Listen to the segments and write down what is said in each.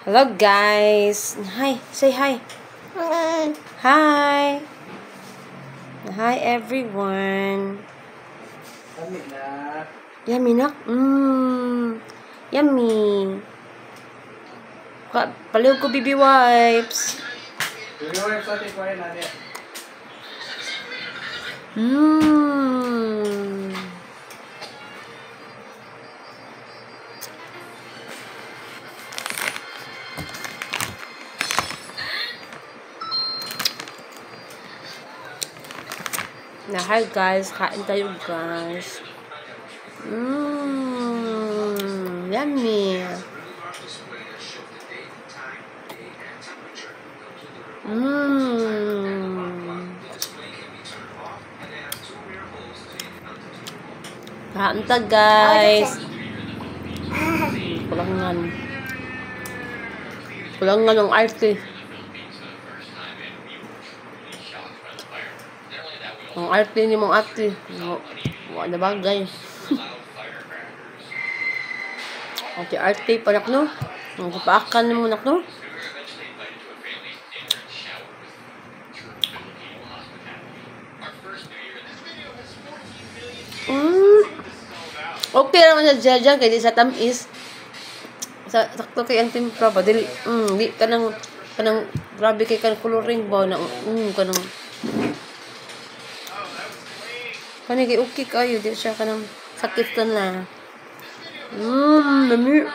Hello guys. Hi, say hi. Hi. Hi everyone. Yummy nak. Yummy. Paliw ko baby wipes. Baby wipes natin ko rin natin. Na hi guys, kain tayo guys. Yummy. Kain ta guys. Kulangan ng arte. Ang arte ni mong ate. Wala na bagay. Ate arte pa nak no. Ang kapaakan mo nak no. Okay naman sa dyan kaya di sa tamis. Sakto kay ang timpra ba dili di kanang grabe kay kan coloring ba na kanang kay okay kayo di siya kanang sakit na nami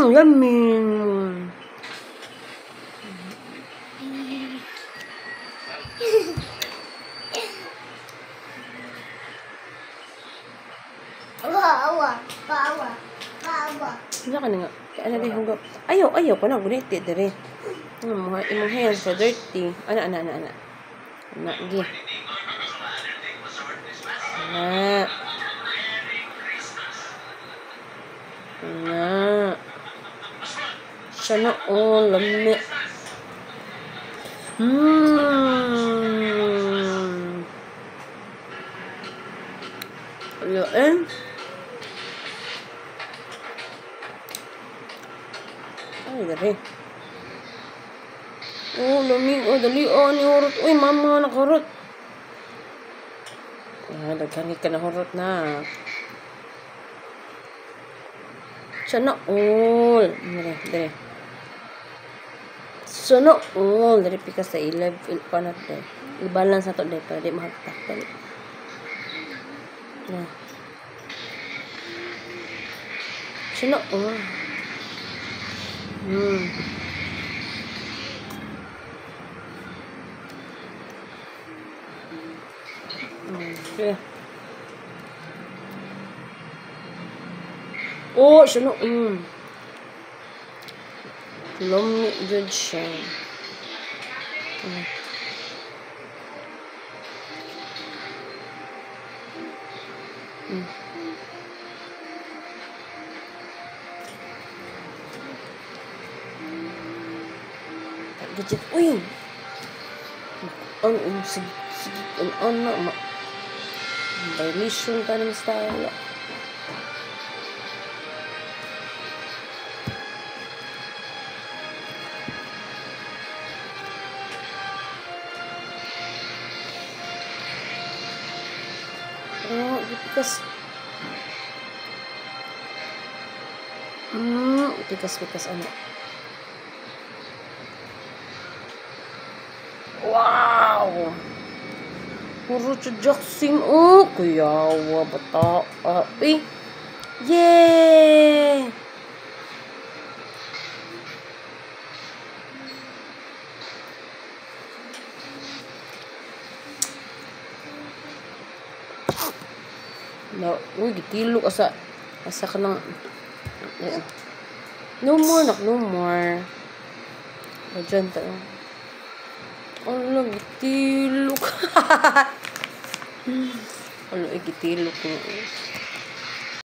yummy. Wala ka na nga. Ano di hanggang. Ayaw pa na. Gunit dere. Imong hands so dirty. Ana. Ana, gi. Ana. Ana. Sana lami. Ayan. Ay, dari. Lamig. Dali. Ni hurot. Uy, mama, nakarot. Daghangit ka na hurot na. Sana all. Dari. Sana all. Dari pikas sa panat dahil. I-balance na to dahil para di mahagtak dahil. Sana all. Okay. Sana lumi good siya. Gadget, uy! Sige, violation ka naman style. Pikas ano. Wow! Puro jacksin. Kuyawa bata. Yay! Gitilo asa ka ng No more, nak. No more. O, dyan tayo. Ala, gitilok. Ala, gitilok mo.